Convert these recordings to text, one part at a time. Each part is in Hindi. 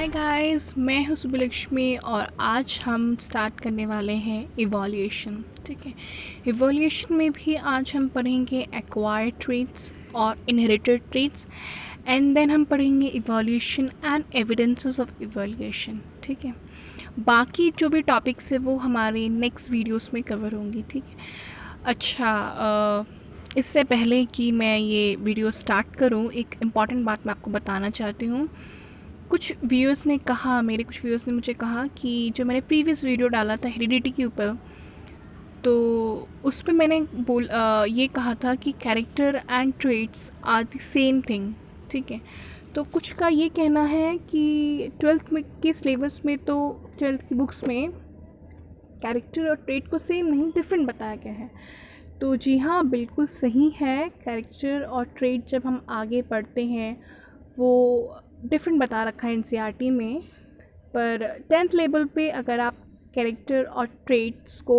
हाय गाइस, मैं हूँ सुबलक्ष्मी और आज हम स्टार्ट करने वाले हैं इवोल्यूशन। ठीक है, इवोल्यूशन में भी आज हम पढ़ेंगे एक्वायर्ड ट्रेट्स और इनहेरिटेड ट्रेट्स एंड देन हम पढ़ेंगे evolution and evidences of evolution. ठीक है, बाकी जो भी टॉपिक्स है वो हमारे नेक्स्ट वीडियोस में कवर होंगी। ठीक है, अच्छा, इससे पहले कि मैं ये वीडियो स्टार्ट करूँ, एक इम्पॉर्टेंट बात मैं आपको बताना चाहती हूँ। कुछ व्यूअर्स ने कहा, मेरे कुछ व्यूअर्स ने मुझे कहा कि जो मैंने प्रीवियस वीडियो डाला था हेरिडिटी के ऊपर, तो उस पर मैंने ये कहा था कि character and traits are the same thing. ठीक है, तो कुछ का ये कहना है कि ट्वेल्थ में के सिलेबस में, तो ट्वेल्थ की बुक्स में कैरेक्टर और ट्रेट को सेम नहीं, डिफरेंट बताया गया है। तो जी हाँ, बिल्कुल सही है। कैरेक्टर और ट्रेट जब हम आगे पढ़ते हैं वो डिफरेंट बता रखा है एनसीईआरटी में, पर 10th लेवल पे अगर आप कैरेक्टर और ट्रेट्स को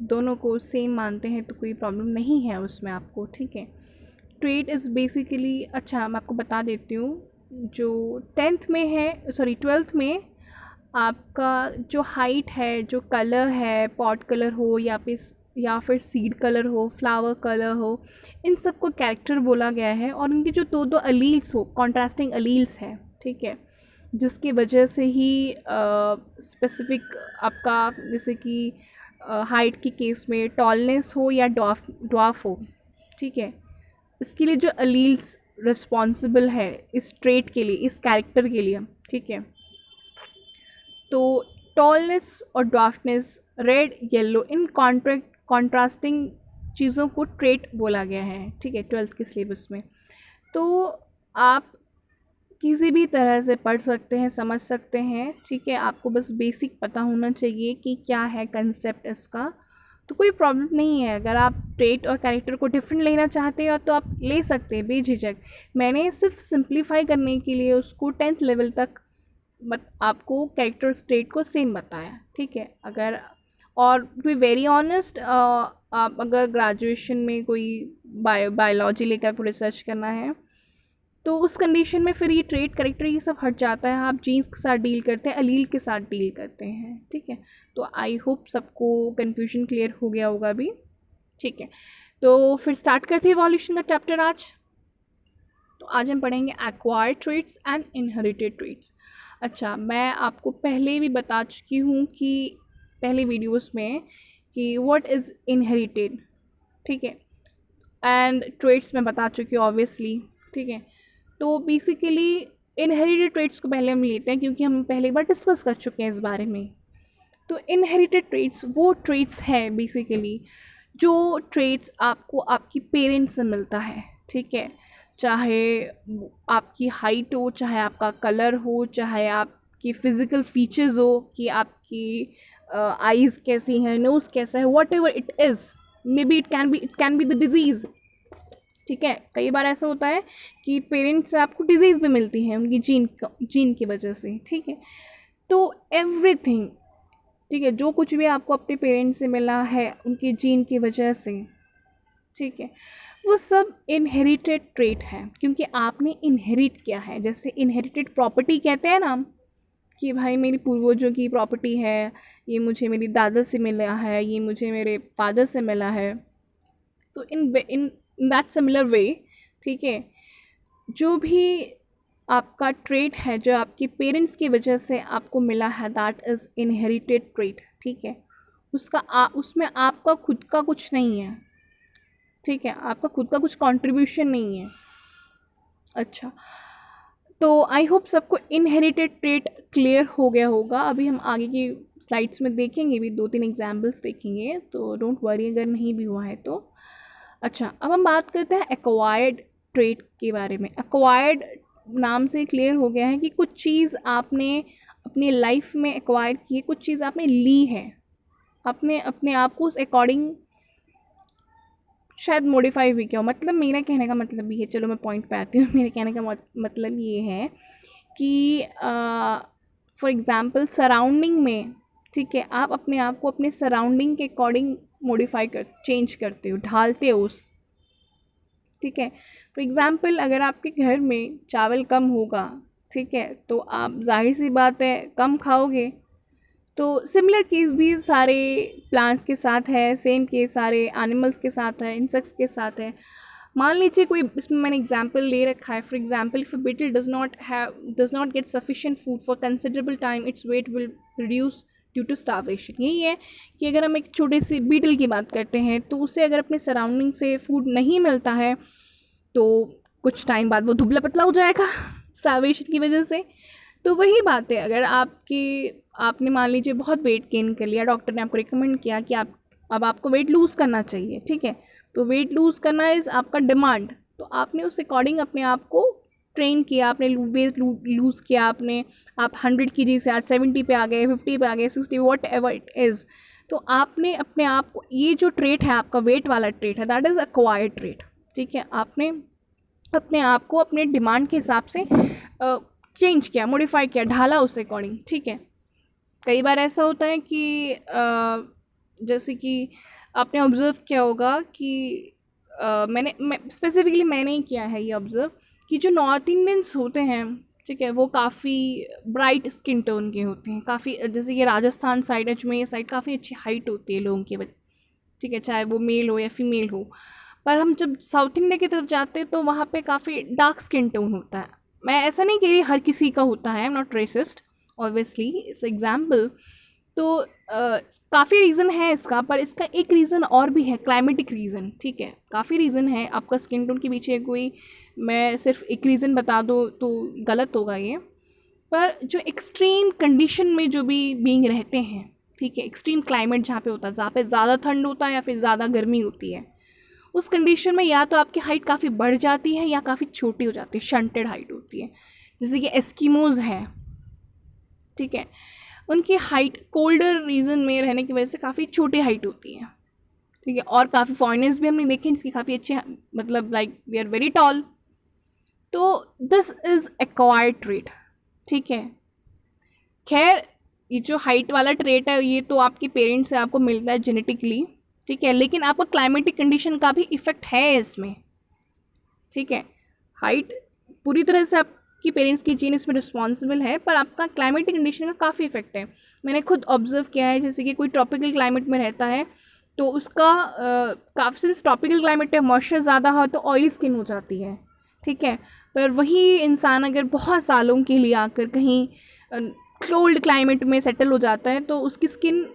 दोनों को सेम मानते हैं तो कोई प्रॉब्लम नहीं है उसमें आपको। ठीक है, ट्रेट इज़ बेसिकली, अच्छा मैं आपको बता देती हूँ, जो 10th में है, सॉरी 12th में आपका जो हाइट है, जो कलर है, पॉट कलर हो या फिर सीड कलर हो, फ्लावर कलर हो, इन सब को कैरेक्टर बोला गया है। और उनकी जो दो अलील्स हो, कॉन्ट्रास्टिंग अलील्स है, ठीक है, जिसकी वजह से ही स्पेसिफिक आपका, जैसे कि हाइट के केस में टॉलनेस हो या ड्वार्फ हो, ठीक है, इसके लिए जो अलील्स रिस्पॉन्सिबल है इस ट्रेट के लिए, इस कैरेक्टर के लिए, ठीक है, तो टॉलनेस और ड्वार्फनेस, रेड येलो, इन कॉन्ट्रास्टिंग चीज़ों को ट्रेट बोला गया है। ठीक है, 12th के सिलेबस में। तो आप किसी भी तरह से पढ़ सकते हैं, समझ सकते हैं। ठीक है, आपको बस बेसिक पता होना चाहिए कि क्या है कंसेप्ट इसका, तो कोई प्रॉब्लम नहीं है। अगर आप ट्रेट और कैरेक्टर को डिफरेंट लेना चाहते हो तो आप ले सकते हैं बेझिझक। मैंने सिर्फ सिंप्लीफाई करने के लिए उसको 10th लेवल तक आपको कैरेक्टर ट्रेट को सेम बताया। ठीक है, अगर और टू बी वेरी ऑनेस्ट, आप अगर ग्रेजुएशन में कोई बायोलॉजी लेकर आपको रिसर्च करना है तो उस कंडीशन में फिर ये ट्रेट, कैरेक्टर, ये सब हट जाता है। आप जीन्स के साथ डील करते हैं, अलील के साथ डील करते हैं। ठीक है, तो आई होप सबको कन्फ्यूजन क्लियर हो गया होगा अभी। ठीक है, तो फिर स्टार्ट करते हैं इवोल्यूशन का चैप्टर आज। तो आज हम पढ़ेंगे acquired traits and inherited traits. अच्छा, मैं आपको पहले भी बता चुकी हूँ कि पहले वीडियोस में कि व्हाट इज़ इनहेरिटेड, ठीक है, एंड ट्रेट्स में बता चुकी हूँ ऑब्वियसली। ठीक है, तो बेसिकली इनहेरिटेड ट्रेट्स को पहले हम लेते हैं क्योंकि हम पहले एक बार डिस्कस कर चुके हैं इस बारे में। तो इनहेरिटेड ट्रेट्स वो ट्रेट्स हैं बेसिकली जो ट्रेट्स आपको आपकी पेरेंट्स से मिलता है। ठीक है, चाहे आपकी हाइट हो, चाहे आपका कलर हो, चाहे आपकी फ़िज़िकल फीचर्स हो कि आपकी आइज़ कैसी हैं, नोज़ कैसा है, what ever it is, may be it can be the disease. ठीक है, कई बार ऐसा होता है कि पेरेंट्स से आपको डिजीज़ भी मिलती है उनकी जीन की वजह से। ठीक है, तो एवरीथिंग, ठीक है, जो कुछ भी आपको अपने पेरेंट्स से मिला है उनकी जीन की वजह से, ठीक है, वो सब इनहेरिटेड ट्रेट है क्योंकि आपने इनहेरिट किया है। जैसे इनहेरिटेड प्रॉपर्टी कहते हैं ना, कि भाई मेरी पूर्वजों की प्रॉपर्टी है, ये मुझे मेरी दादा से मिला है, ये मुझे मेरे फादर से मिला है। तो इन दैट सिमिलर वे, ठीक है, जो भी आपका ट्रेट है जो आपके पेरेंट्स की वजह से आपको मिला है, दैट इज़ इनहेरिटेड ट्रेट। ठीक है, उसमें आपका खुद का कुछ नहीं है। ठीक है, आपका खुद का कुछ कंट्रीब्यूशन नहीं है। अच्छा, तो आई होप सबको इनहेरिटेड ट्रेट क्लियर हो गया होगा। अभी हम आगे की स्लाइड्स में देखेंगे भी, 2-3 एग्जाम्पल्स देखेंगे, तो डोंट वरी अगर नहीं भी हुआ है तो। अच्छा, अब हम बात करते हैं एक्वायर्ड ट्रेट के बारे में। एक्वायर्ड नाम से क्लियर हो गया है कि कुछ चीज़ आपने अपनी लाइफ में एक्वायर की है, कुछ चीज़ आपने ली है, आपने अपने आप को उस अकॉर्डिंग शायद मॉडिफाई भी किया हो। मतलब मेरा कहने का मतलब ये है, चलो मैं पॉइंट पे आती हूँ। मेरे कहने का मतलब ये है कि फॉर एग्ज़ाम्पल सराउंडिंग में, ठीक है, आप अपने आप को अपने सराउंडिंग के अकॉर्डिंग चेंज करते हो, ढालते हो उस। ठीक है, फॉर एग्ज़ाम्पल अगर आपके घर में चावल कम होगा ठीक है, तो आप ज़ाहिर सी बात है कम खाओगे। तो सिमिलर केस भी सारे प्लांट्स के साथ है, सेम केस सारे एनिमल्स के साथ है, इंसेक्ट्स के साथ है। मान लीजिए कोई, इसमें मैंने एग्जांपल ले रखा है, for example if a beetle does not get sufficient food for considerable time, its weight will reduce due to starvation. यही है कि अगर हम एक छोटे से बीटल की बात करते हैं तो उसे अगर अपने सराउंडिंग से फूड नहीं मिलता है तो कुछ टाइम बाद वो दुबला पतला हो जाएगा स्टार्वेशन की वजह से। तो वही बात है, अगर आपने मान लीजिए बहुत वेट गेन कर लिया, डॉक्टर ने आपको रिकमेंड किया कि अब आपको वेट लूज़ करना चाहिए, ठीक है, तो वेट लूज़ करना इज़ आपका डिमांड, तो आपने उस अकॉर्डिंग अपने आप को ट्रेन किया, आपने वेट लूज़ किया, आप 100 kg से आज 70 पे आ गए, 50 पे आ गए, 60, वॉट एवर इट इज़। तो आपने अपने आप को, ये जो ट्रेट है आपका वेट वाला ट्रेट है, दैट इज़ एक्वायर्ड ट्रेट, ठीक है। आपने अपने आप को अपने डिमांड के हिसाब से चेंज किया, मॉडिफाई किया, ढाला उस अकॉर्डिंग, ठीक है। कई बार ऐसा होता है कि जैसे कि आपने ऑब्ज़र्व किया होगा कि स्पेसिफिकली मैंने ही किया है ये ऑब्ज़र्व कि जो नॉर्थ इंडियंस होते हैं, ठीक है, वो काफ़ी ब्राइट स्किन टोन के होते हैं, काफ़ी, जैसे कि राजस्थान साइड, अजमेर साइड काफ़ी अच्छी हाइट होती है लोगों की, ठीक है, चाहे वो मेल हो या फीमेल हो। पर हम जब साउथ इंडिया की तरफ जाते हैं तो वहाँ पे काफ़ी डार्क स्किन टोन होता है। मैं ऐसा नहीं कह रही हर किसी का होता है, I am not racist obviously, it's example. तो काफ़ी रीज़न है इसका, पर इसका एक रीज़न और भी है, क्लाइमेटिक रीज़न, ठीक है। काफ़ी रीज़न है, आपका स्किन टोन के पीछे कोई मैं सिर्फ एक रीज़न बता दूँ तो गलत होगा ये। पर जो एक्सट्रीम कंडीशन में जो भी बीइंग रहते हैं, ठीक है, एक्सट्रीम क्लाइमेट जहाँ पे होता है, जहाँ पे ज़्यादा ठंड होता है या फिर ज़्यादा गर्मी होती है, उस कंडीशन में या तो आपकी हाइट काफ़ी बढ़ जाती है या काफ़ी छोटी हो जाती है, शंटेड हाइट होती है। जैसे कि एस्किमोज़ हैं, ठीक है, उनकी हाइट कोल्डर रीजन में रहने की वजह से काफ़ी छोटी हाइट होती है, ठीक है। और काफ़ी फॉरेनर्स भी हमने देखे जिसकी काफ़ी अच्छे, मतलब like we are very tall. तो दिस इज़ एक्वायर्ड ट्रेट, ठीक है। खैर, ये जो हाइट वाला ट्रेट है ये तो आपके पेरेंट्स से आपको मिलता है जेनेटिकली, ठीक है, लेकिन आपका क्लाइमेटिक कंडीशन का भी इफ़ेक्ट है इसमें, ठीक है। हाइट पूरी तरह से आपकी पेरेंट्स की जीन इसमें रिस्पॉन्सिबल है, पर आपका क्लाइमेटिक कंडीशन का काफ़ी इफेक्ट है। मैंने खुद ऑब्जर्व किया है, जैसे कि कोई ट्रॉपिकल क्लाइमेट में रहता है तो उसका काफ़ी ट्रॉपिकल क्लाइमेट में मॉइस्चर ज़्यादा हो तो ऑयली स्किन हो जाती है, ठीक है। पर वही इंसान अगर बहुत सालों के लिए आकर कहीं कोल्ड क्लाइमेट में सेटल हो जाता है तो उसकी स्किन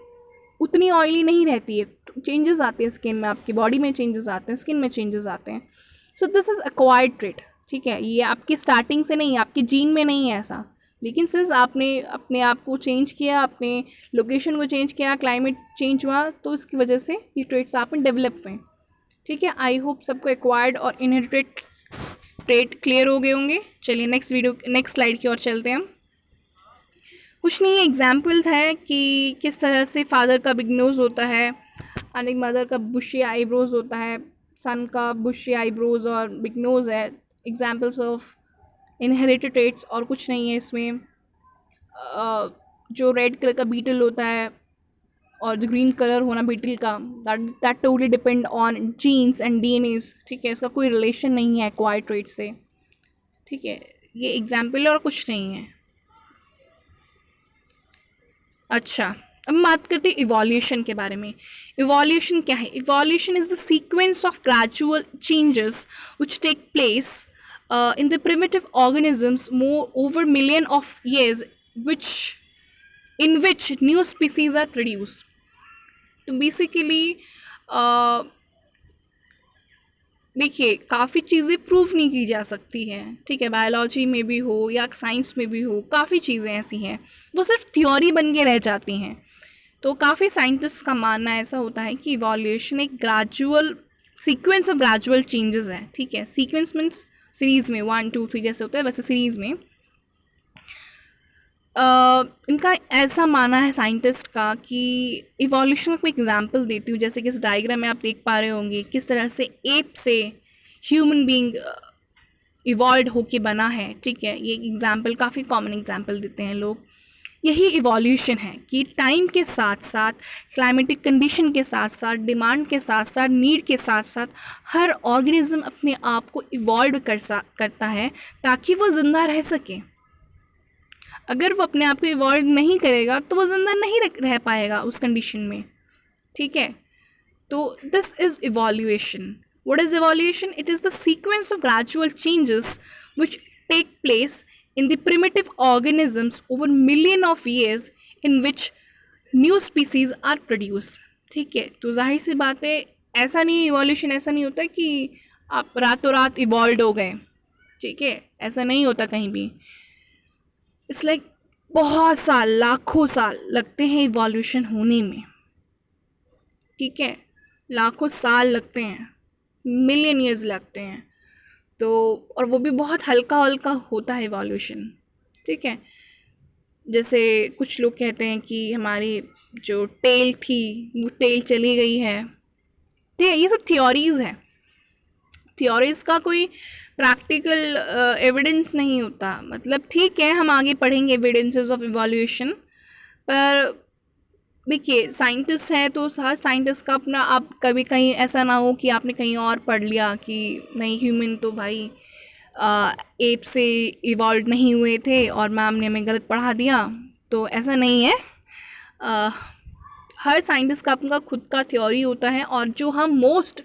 उतनी ऑयली नहीं रहती है, चेंजेस आते हैं स्किन में, आपकी बॉडी में चेंजेस आते हैं, स्किन में चेंजेस आते हैं। So this is acquired trait, ठीक है। ये आपकी स्टार्टिंग से नहीं, आपके जीन में नहीं है ऐसा, लेकिन सिंस आपने अपने आप को चेंज किया, अपने लोकेशन को चेंज किया, क्लाइमेट चेंज हुआ, तो इसकी वजह से ये ट्रेट्स आप में डेवलप हुए, ठीक है। आई होप सबको एक्वायर्ड और इनहेरिटेड ट्रेट क्लियर हो गए होंगे। चलिए नेक्स्ट स्लाइड की ओर चलते हैं हम। कुछ नहीं, एग्जाम्पल्स है कि किस तरह से फादर का बिग नोज़ होता है, यानी मदर का बुशी आईब्रोज होता है, सन का बुशी आईब्रोज और बिग नोज़ है। एग्जाम्पल्स ऑफ इनहेरिटेड ट्रेट्स, और कुछ नहीं है इसमें। जो रेड कलर का बीटल होता है और जो ग्रीन कलर होना बीटल का, that totally depend on jeans and DNS, ठीक है। इसका कोई रिलेशन नहीं है एक्वायर्ड ट्रेट से, ठीक है। ये एग्जाम्पल है और कुछ नहीं है। अच्छा, अब बात करते हैं इवोल्यूशन के बारे में। इवोल्यूशन क्या है? Evolution is the sequence of gradual changes which take place in the primitive organisms more over million of years, in which new species are produced. तो बेसिकली देखिए, काफ़ी चीज़ें प्रूव नहीं की जा सकती हैं, ठीक है, बायोलॉजी में भी हो या साइंस में भी हो, काफ़ी चीज़ें ऐसी हैं वो सिर्फ थ्योरी बन के रह जाती हैं। तो काफ़ी साइंटिस्ट का मानना ऐसा होता है कि इवोल्यूशन एक gradual sequence of gradual changes है, ठीक है। सीक्वेंस मीन्स सीरीज़ में 1 2 3 जैसे होता है, वैसे सीरीज़ में इनका ऐसा मानना है साइंटिस्ट का कि इवोल्यूशन का कोई एग्जांपल देती हूँ। जैसे कि इस डायग्राम में आप देख पा रहे होंगे किस तरह से एप से ह्यूमन बीइंग इवॉल्व होके बना है, ठीक है। ये एग्जांपल काफ़ी कॉमन एग्जांपल देते हैं लोग। यही इवोल्यूशन है कि टाइम के साथ साथ, क्लाइमेटिक कंडीशन के साथ साथ, डिमांड के साथ साथ, नीड के साथ साथ हर ऑर्गेनिज्म अपने आप को इवॉल्व करता है ताकि वो ज़िंदा रह सके, अगर वो अपने आप को इवॉल्व नहीं करेगा तो वो ज़िंदा नहीं रह पाएगा उस कंडीशन में, ठीक है। तो this is evolution. What is evolution? It is the sequence of gradual changes which take place in the primitive organisms over million of years in which new species are produced. ठीक है, तो जाहिर सी बात है, ऐसा नहीं, इवोल्यूशन ऐसा नहीं होता कि आप रातों रात इवॉल्व हो गए, ठीक है, ऐसा नहीं होता कहीं भी. इट्स लाइक बहुत साल, लाखों साल लगते हैं इवोल्यूशन होने में, ठीक है, लाखों साल लगते हैं, मिलियन ईयर्स लगते हैं. तो और वो भी बहुत हल्का हल्का होता है इवोल्यूशन, ठीक है. जैसे कुछ लोग कहते हैं कि हमारी जो टेल थी वो टेल चली गई है, ठीक है. ये सब थियोरीज़ हैं. थियोरीज़ का कोई प्रैक्टिकल एविडेंस नहीं होता. मतलब ठीक है, हम आगे पढ़ेंगे एविडेंसेस ऑफ इवोल्यूशन, पर देखिए साइंटिस्ट हैं तो हर साइंटिस्ट का अपना, आप कभी कहीं ऐसा ना हो कि आपने कहीं और पढ़ लिया कि नहीं ह्यूमन तो भाई एप से इवॉल्व नहीं हुए थे और मैम ने हमें गलत पढ़ा दिया. तो ऐसा नहीं है. हर साइंटिस्ट का अपना खुद का थ्योरी होता है, और जो हम मोस्ट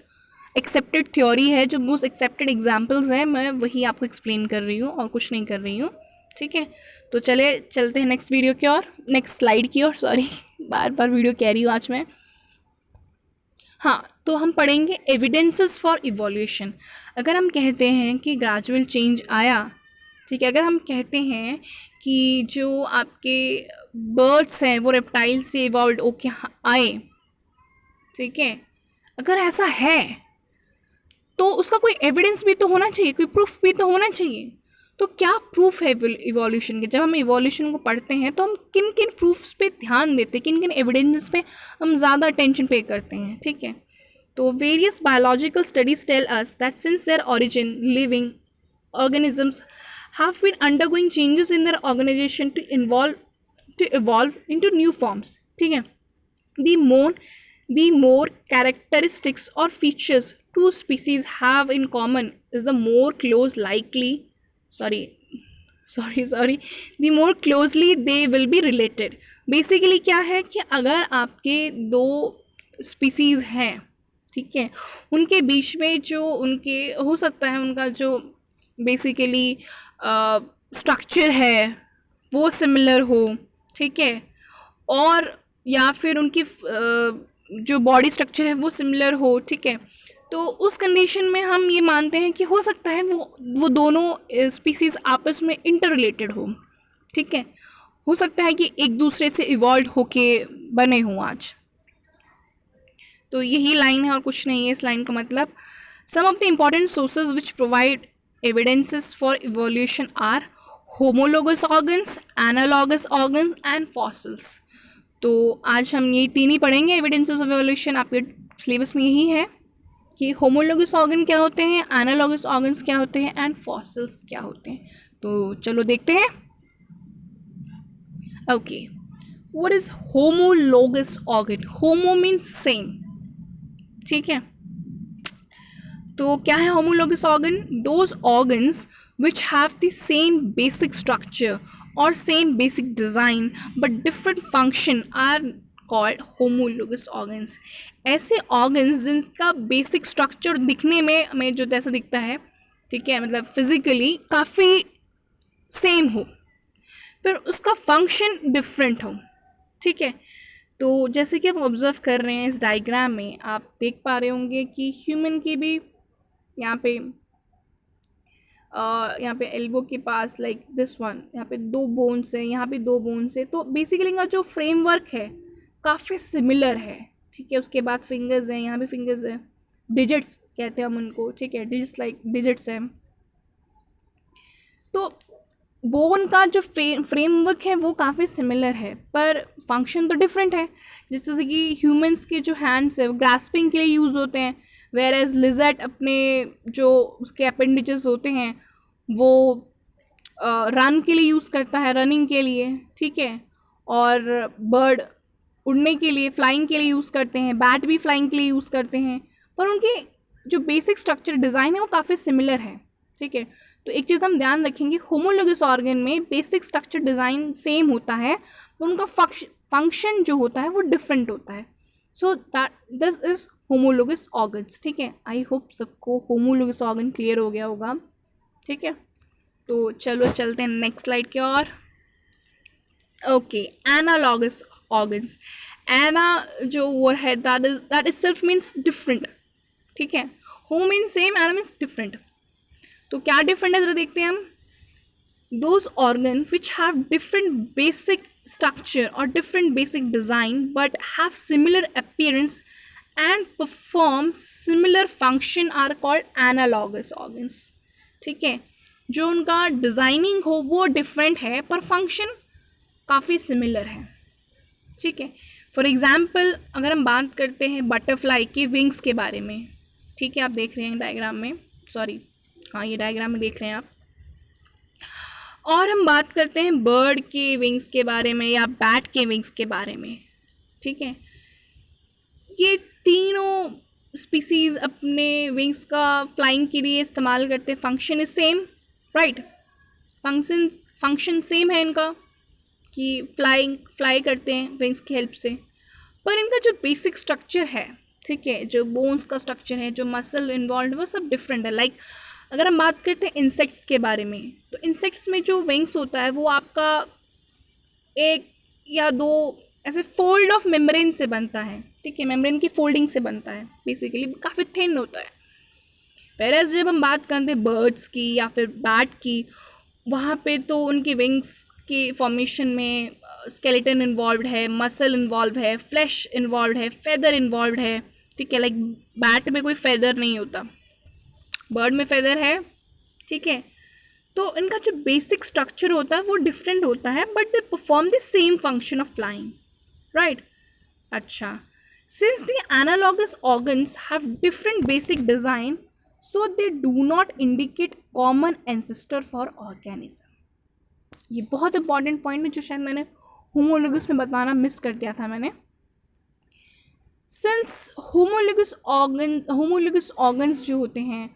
एक्सेप्टेड थ्योरी है, जो मोस्ट एक्सेप्टेड एग्जांपल्स हैं, मैं वही आपको एक्सप्लेन कर रही हूँ और कुछ नहीं कर रही हूँ, ठीक है. तो चलते हैं नेक्स्ट वीडियो की ओर, नेक्स्ट स्लाइड की ओर. सॉरी, बार बार वीडियो कह रही हूँ आज मैं. हाँ, तो हम पढ़ेंगे एविडेंसेस फॉर इवोल्यूशन. अगर हम कहते हैं कि ग्रेजुअल चेंज आया, ठीक है, अगर हम कहते हैं कि जो आपके बर्ड्स हैं वो रेप्टाइल से इवॉल्व होके आए, ठीक है, अगर ऐसा है तो उसका कोई एविडेंस भी तो होना चाहिए, कोई प्रूफ भी तो होना चाहिए. तो क्या प्रूफ है इवोल्यूशन के? जब हम इवोल्यूशन को पढ़ते हैं तो हम किन किन प्रूफ्स पे ध्यान देते हैं, किन किन एविडेंसेस पे हम ज़्यादा अटेंशन पे करते हैं, ठीक है. तो various biological studies tell us that since their origin living organisms have been undergoing changes in their organization to evolve into new forms, ठीक है. The more characteristics or features two species have in common is the more the more closely they will be related. Basically क्या है कि अगर आपके दो स्पीसीज़ हैं, ठीक है, उनके बीच में जो उनके हो सकता है उनका जो बेसिकली स्ट्रक्चर है वो सिमिलर हो, ठीक है, और या फिर उनकी जो बॉडी स्ट्रक्चर है वो सिमिलर हो, ठीक है. तो उस कंडीशन में हम ये मानते हैं कि हो सकता है वो दोनों स्पीसीज़ आपस में इंटर रिलेटेड हो, ठीक है. हो सकता है कि एक दूसरे से इवॉल्व होके बने हों आज. तो यही लाइन है और कुछ नहीं है इस लाइन का मतलब. Some of the important sources which provide evidences for evolution are homologous organs, analogous organs and fossils. तो आज हम ये तीन ही पढ़ेंगे एविडेंसेस ऑफ इवोल्यूशन. आपके सिलेबस में यही है कि होमोलोगस ऑर्गन क्या होते हैं, एनालॉगस ऑर्गन्स क्या होते हैं, एंड फॉसिल्स क्या होते हैं. तो चलो देखते हैं. Okay, what is homologous organ? Homo means same, ठीक है. तो क्या है homologous organ? Those organs which have the same basic structure और same basic design but different function are called homologous organs. ऐसे ऑर्गन्स जिनका बेसिक स्ट्रक्चर दिखने में हमें जो जैसा दिखता है, ठीक है, मतलब फिजिकली काफ़ी सेम हो, फिर उसका फंक्शन डिफरेंट हो, ठीक है. तो जैसे कि हम ऑब्जर्व कर रहे हैं इस डायग्राम में, आप देख पा रहे होंगे कि ह्यूमन की भी यहाँ पे एल्बो के पास लाइक दिस वन, यहाँ पे दो बोन्स है, यहाँ पे दो बोन्स है. तो बेसिकली इनका जो फ्रेमवर्क है काफ़ी सिमिलर है, ठीक है. उसके बाद फिंगर्स हैं, यहाँ पे फिंगर्स है, डिजिट्स कहते हैं हम उनको, ठीक है, डिजिट्स हैं. तो बोन का जो फ्रेमवर्क है वो काफ़ी सिमिलर है, पर फंक्शन तो डिफरेंट है. जैसे कि ह्यूमंस के जो हैंड्स है वो ग्रास्पिंग के लिए यूज़ होते हैं, वेर एज लिजर्ड अपने जो उसके अपेंडिजेस होते हैं वो रन के लिए यूज़ करता है, रनिंग के लिए, ठीक है. और बर्ड उड़ने के लिए, फ्लाइंग के लिए यूज़ करते हैं, बैट भी फ्लाइंग के लिए यूज़ करते हैं, पर उनके जो बेसिक स्ट्रक्चर डिज़ाइन है वो काफ़ी सिमिलर है, ठीक है. तो एक चीज़ हम ध्यान रखेंगे, होमोलोगस ऑर्गन में बेसिक स्ट्रक्चर डिज़ाइन सेम होता है, उनका फंक्शन जो होता है वो डिफरेंट होता है. So that this is homologous organs. ठीक है, आई होप सबको होमोलोगस ऑर्गन क्लियर हो गया होगा. ठीक है, तो चलो चलते हैं नेक्स्ट स्लाइड की ओर. Okay, analogous organs. एना जो वर्ड है that is self means different. ठीक है, home means same, ana means different. तो क्या डिफरेंट है जरा देखते हैं हम. Those organ which have different basic structure or different basic design but have similar appearance and perform similar function are called analogous organs. ठीक है, जो उनका डिज़ाइनिंग हो वो डिफरेंट है पर फंक्शन काफ़ी सिमिलर है. ठीक है, फॉर एग्जाम्पल अगर हम बात करते हैं बटरफ्लाई के विंग्स के बारे में. ठीक है, आप देख रहे हैं डायग्राम में, सॉरी हाँ ये डायग्राम में देख रहे हैं आप. और हम बात करते हैं बर्ड के विंग्स के बारे में या बैट के विंग्स के बारे में. ठीक है, ये तीनों स्पीसीज अपने विंग्स का फ्लाइंग के लिए इस्तेमाल करते हैं. Function is same, right. Function same है इनका कि फ्लाई करते हैं विंग्स की हेल्प से, पर इनका जो बेसिक स्ट्रक्चर है, ठीक है, जो बोन्स का स्ट्रक्चर है, जो मसल इन्वॉल्व है, वो सब डिफरेंट है. लाइक अगर हम बात करते हैं इंसेक्ट्स के बारे में, तो इंसेक्ट्स में जो विंग्स होता है वो आपका एक या दो ऐसे फोल्ड ऑफ मेम्ब्रेन से बनता है. ठीक है, मेम्ब्रेन की फोल्डिंग से बनता है, बेसिकली काफ़ी थिन होता है. वेयरएज़ जब हम बात करते हैं बर्ड्स की या फिर बैट की, वहाँ पे तो उनके विंग्स की फॉर्मेशन में स्केलेटन इन्वॉल्व है, मसल इन्वॉल्व है, फ्लैश इन्वॉल्व है, फेदर इन्वॉल्व है. ठीक है, लाइक बैट में कोई फेदर नहीं होता, बर्ड में फेदर है. ठीक है, तो इनका जो बेसिक स्ट्रक्चर होता है वो डिफरेंट होता है but they perform the same function of flying, right. अच्छा, since the analogous organs have different basic design so they do not indicate common ancestor for organism. ये बहुत इंपॉर्टेंट पॉइंट है जो शायद मैंने होमोलोगस में बताना मिस कर दिया था मैंने. सिंस होमोलोगस ऑर्गन्स जो होते हैं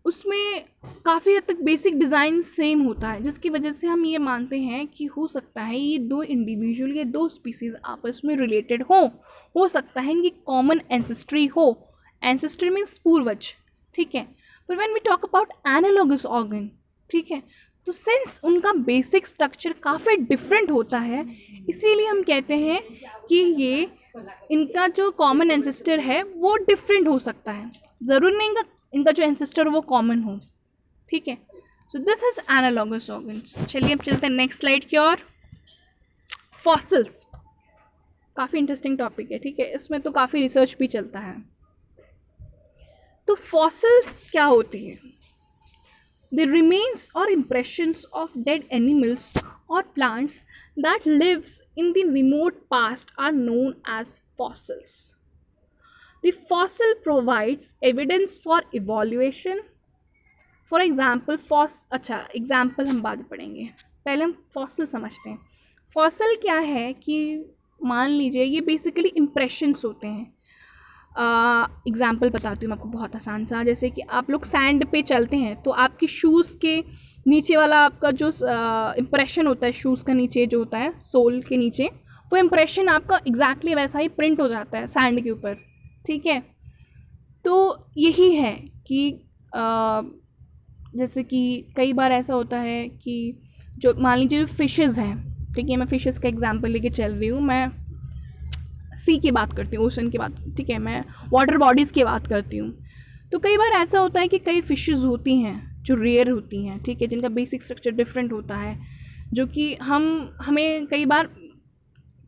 उसमें काफ़ी हद तक बेसिक डिज़ाइन सेम होता है, जिसकी वजह से हम ये मानते हैं कि हो सकता है ये दो इंडिविजुअल, ये दो स्पीसीज़ आपस में रिलेटेड हो सकता है इनकी कॉमन एंसेस्ट्री हो. एंसेस्ट्री मीन्स पूर्वज. ठीक है, पर when we talk about analogous organ, ठीक है, तो सिंस उनका बेसिक स्ट्रक्चर काफ़ी डिफरेंट होता है, इसीलिए हम कहते हैं कि ये इनका जो कॉमन एंसेस्टर है वो डिफरेंट हो सकता है. ज़रूर नहीं इनका जो एंसेस्टर वो कॉमन हो. ठीक है, so this is analogous organs. चलिए अब चलते हैं नेक्स्ट स्लाइड की ओर. फॉसिल्स काफ़ी इंटरेस्टिंग टॉपिक है. ठीक है, इसमें तो काफ़ी रिसर्च भी चलता है. तो फॉसिल्स क्या होती है? The remains or impressions of dead animals or plants that lives in the remote past are known as fossils. The fossil provides evidence for evaluation. For example, example हम बाद में पढ़ेंगे, पहले हम फॉसिल समझते हैं. फॉसिल क्या है कि मान लीजिए ये बेसिकली इम्प्रेशंस होते हैं. एग्ज़ाम्पल बताती हूँ आपको बहुत आसान सा. जैसे कि आप लोग सैंड पे चलते हैं तो आपके शूज़ के नीचे वाला आपका जो इम्प्रेशन होता है, शूज़ का नीचे जो होता है सोल के नीचे, वो इम्प्रेशन आपका एग्जैक्टली वैसा ही प्रिंट हो जाता है सैंड के ऊपर. ठीक है, तो यही है कि जैसे कि कई बार ऐसा होता है कि जो मान लीजिए जो फिशेज़ हैं, ठीक है, मैं फिशेज़ का एग्जांपल लेके चल रही हूँ, मैं सी की बात करती हूँ, ओशन की बात, ठीक है, मैं वाटर बॉडीज़ की बात करती हूँ. तो कई बार ऐसा होता है कि कई फिशेज़ होती हैं जो रेयर होती हैं, ठीक है, जिनका बेसिक स्ट्रक्चर डिफरेंट होता है, जो कि हमें कई बार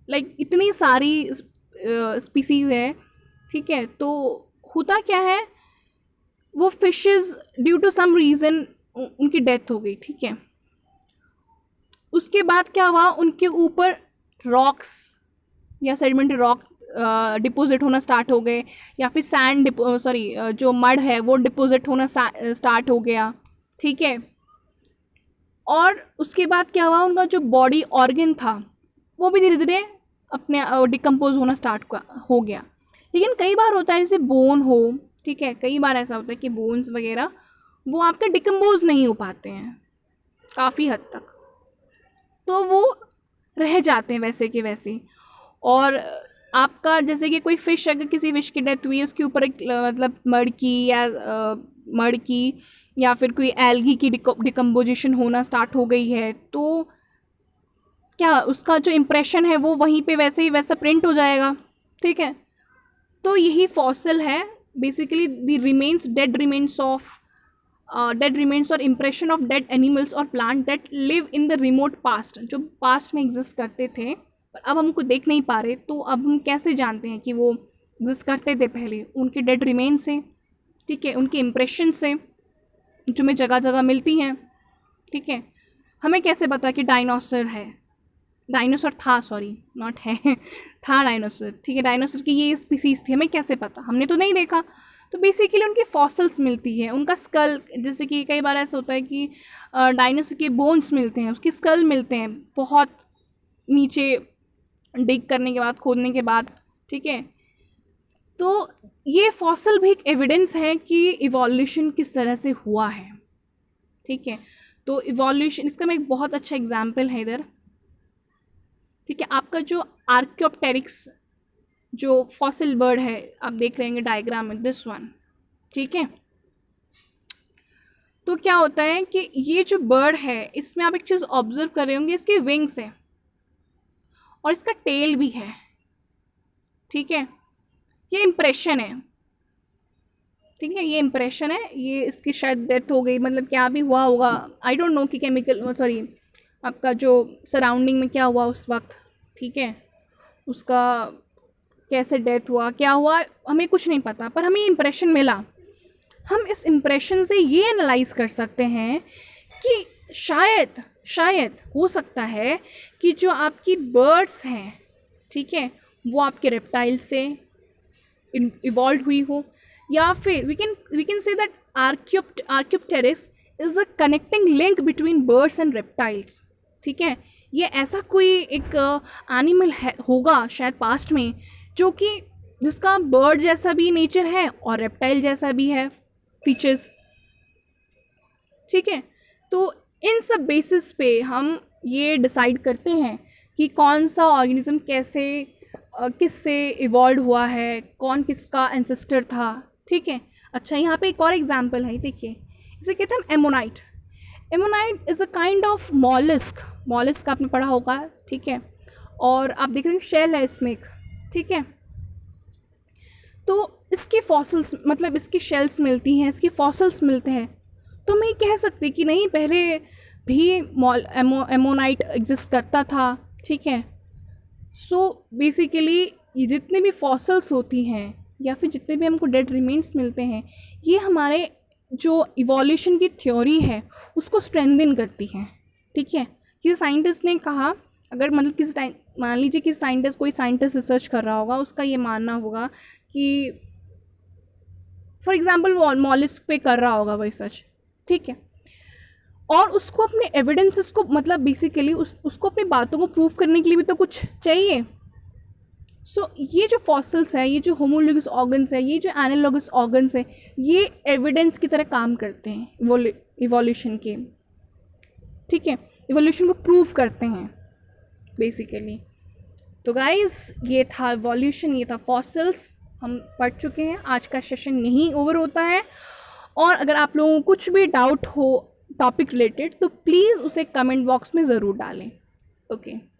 लाइक इतनी सारी स्पीसीज़ है, ठीक है, तो होता क्या है, वो fishes due to some reason उनकी डेथ हो गई. ठीक है, उसके बाद क्या हुआ, उनके ऊपर रॉक्स या सेडिमेंट्री रॉक डिपॉजिट होना स्टार्ट हो गए, या फिर सैंड जो मड है वो डिपॉजिट होना स्टार्ट हो गया. ठीक है, और उसके बाद क्या हुआ, उनका जो बॉडी ऑर्गन था वो भी धीरे धीरे अपने डिकम्पोज होना स्टार्ट हो गया. लेकिन कई बार होता है जैसे बोन हो, ठीक है, कई बार ऐसा होता है कि बोन्स वगैरह वो आपके डिकम्पोज नहीं हो पाते हैं काफ़ी हद तक, तो वो रह जाते हैं वैसे के वैसे। और आपका जैसे कि कोई फ़िश, अगर किसी फ़िश की डेथ हुई है, उसके ऊपर एक मतलब मड़की या फिर कोई एल्गी की डिकम्पोजिशन होना स्टार्ट हो गई है, तो क्या उसका जो इम्प्रेशन है वो वहीं पे वैसे ही वैसा प्रिंट हो जाएगा, ठीक है। तो यही फॉसिल है basically, the remains, dead remains और इम्प्रेशन ऑफ डेड एनिमल्स और plant that live in the remote past, जो पास्ट में एग्जिस्ट करते थे पर अब हमको देख नहीं पा रहे, तो अब हम कैसे जानते हैं कि वो एग्जिस्ट करते थे पहले? उनके डेड रिमेन से, ठीक है, उनके इम्प्रेशन से जो हमें जगह जगह मिलती हैं, ठीक है। हमें कैसे पता कि डायनासोर है, डायनासोर था, सॉरी नॉट है था डायनासोर, ठीक है, डायनासोर की ये स्पीसीज़ थी, हमें कैसे पता? हमने तो नहीं देखा। तो बेसिकली उनकी फॉसिल्स मिलती है, उनका स्कल, जैसे कि कई बार ऐसा होता है कि डायनासोर के बोन्स मिलते हैं, उसके स्कल मिलते हैं बहुत नीचे डिग करने के बाद, खोदने के बाद, ठीक है। तो ये फॉसिल भी एक एविडेंस है कि इवोल्यूशन किस तरह से हुआ है, ठीक है। तो इवोल्यूशन, इसका मैं एक बहुत अच्छा एग्जाम्पल है इधर, ठीक है। आपका जो आर्कियोप्टेरिक्स जो फॉसिल बर्ड है, आप देख रहे हैं डायग्राम में, दिस वन, ठीक है। तो क्या होता है कि ये जो बर्ड है, इसमें आप एक चीज़ ऑब्जर्व कर रहे होंगे, इसके विंग्स है और इसका टेल भी है, ठीक है। ये इम्प्रेशन है, ठीक है, ये इम्प्रेशन है, ये इसकी शायद डेथ हो गई, मतलब क्या भी हुआ होगा, आई डोंट नो कि केमिकल, सॉरी आपका जो सराउंडिंग में क्या हुआ उस वक्त, ठीक है, उसका कैसे डेथ हुआ, क्या हुआ, हमें कुछ नहीं पता, पर हमें इम्प्रेशन मिला। हम इस इम्प्रेशन से ये एनालाइज कर सकते हैं कि शायद हो सकता है कि जो आपकी बर्ड्स हैं, ठीक है, वो आपके रेप्टाइल से इवॉल्व हुई हो, या फिर we can say that archaeopteryx is the connecting link between birds and reptiles, ठीक है। ये ऐसा कोई एक एनिमल होगा शायद पास्ट में, जो कि जिसका बर्ड जैसा भी नेचर है और रेप्टाइल जैसा भी है फीचर्स, ठीक है। तो इन सब बेसिस पे हम ये डिसाइड करते हैं कि कौन सा ऑर्गेनिज्म कैसे किससे इवॉल्व हुआ है, कौन किसका एंसेस्टर था, ठीक है। अच्छा, यहाँ पे एक और एग्जांपल है, देखिए, इसे कहते हैं ammonite. Ammonite is a kind of mollusc आपने पढ़ा होगा, ठीक है। और आप देख रहे हैं शेल है इसमें एक, ठीक है। तो इसके फॉसिल्स, मतलब इसकी शेल्स मिलती हैं, इसके फॉसिल्स मिलते हैं, तो हम ये कह सकते कि नहीं, पहले भी एमोनाइट एग्जिस्ट करता था, ठीक है। सो बेसिकली ये जितने भी फॉसिल्स होती हैं या फिर जितने भी हमको डेड रिमेन्स मिलते हैं, ये हमारे जो इवोल्यूशन की थ्योरी है उसको स्ट्रेंथन करती हैं, ठीक है। किसी साइंटिस्ट ने कहा, अगर मतलब किसी मान लीजिए कि कोई साइंटिस्ट रिसर्च कर रहा होगा, उसका ये मानना होगा कि फॉर एग्जांपल वो मॉलिस्क पे कर रहा होगा वो रिसर्च, ठीक है, और उसको अपने एविडेंसेस को, मतलब बेसिकली उसको अपनी बातों को प्रूव करने के लिए भी तो कुछ चाहिए। सो ये जो फॉसिल्स है, ये जो होमोलोगस ऑर्गन्स है, ये जो एनालॉगस ऑर्गन्स है, ये एविडेंस की तरह काम करते हैं इवोल्यूशन के, ठीक है, इवोल्यूशन को प्रूव करते हैं बेसिकली। तो गाइस, ये था इवोल्यूशन, ये था फॉसिल्स, हम पढ़ चुके हैं। आज का सेशन यहीं ओवर होता है, और अगर आप लोगों को कुछ भी डाउट हो टॉपिक रिलेटेड, तो प्लीज़ उसे कमेंट बॉक्स में ज़रूर डालें। ओके।